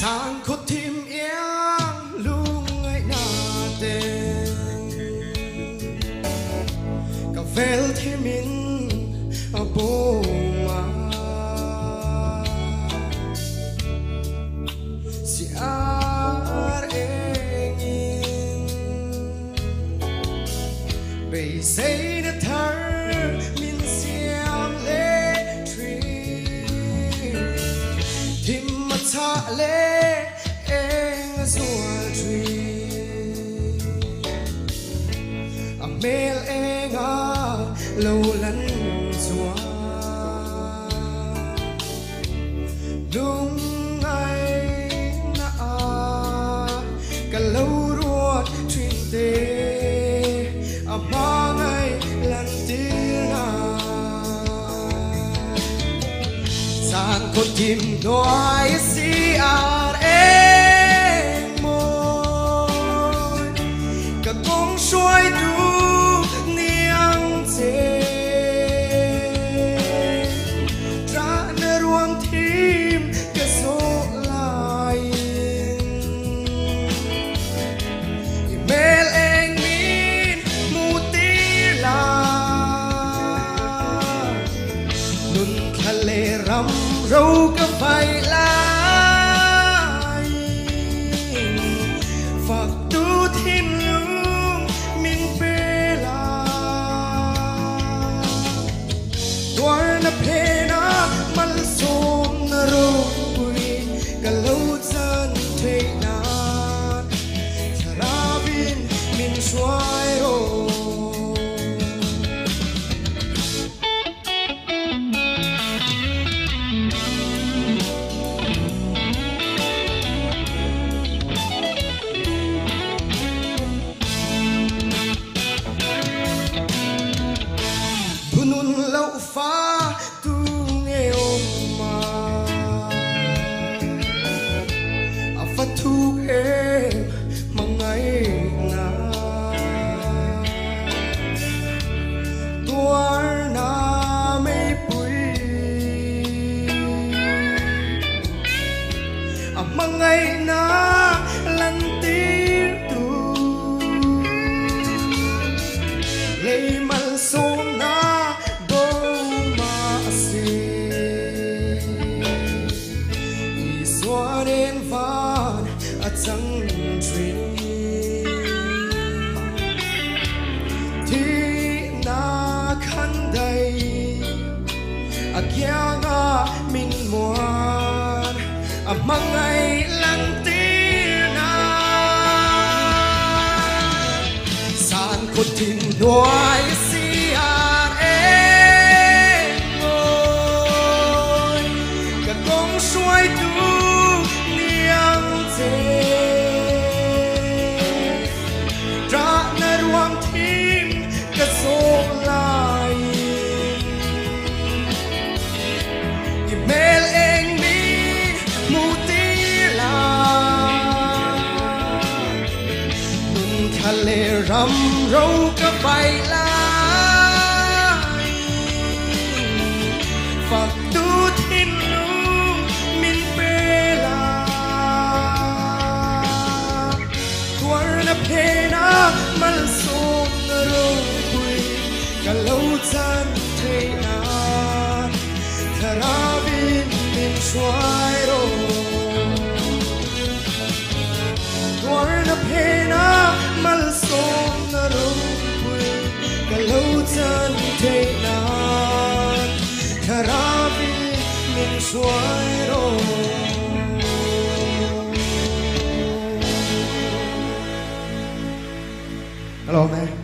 sang khốt thêm yên lúc ngày nào tên cả vel thêm mình ở bố mà si ar engin bây giờ đã thở mình xiêm lệ tree tim mà thả lệ em zua tree a mel em à lâu lăn zua đúng ngày na cả lâu ruột truyền tê a ba ngày lần tiếng na sang con tim nói si ar em môi cả con xoay tu niang chê ra nơi ruộng tim cả số lại email anh min mu ti la nun khale ram râu cả phải lại phật tu thiên lương mình phê la đôi na phê na mal sôm na rồi cả lâu chân thấy nát ra bin mình xoay rồi nun lâu pha tu nghe mà à phát thu em mà ngày na tuar na mây bụi à mà ngày na lần tiếng tu lấy mal sôm na đến van ở chẳng truyền thì na khăn đầy ở kia ngã mình muôn ở mang ngày lần tiếng na san cốt tim đôi si ar em ngồi cả con xoay tu ra nơi ruộng tim cả số lại email anh mi mu ti la nun khale ram râu cả bay lại phật tu thiên lương mình phê la na pena mal sôm na rồi cả lâu chân thấy nát thà bin mình xoay rồi tuar na pena mal sôm na rồi cả lâu chân thấy nát thà bin mình xoay rồi. Hello, man.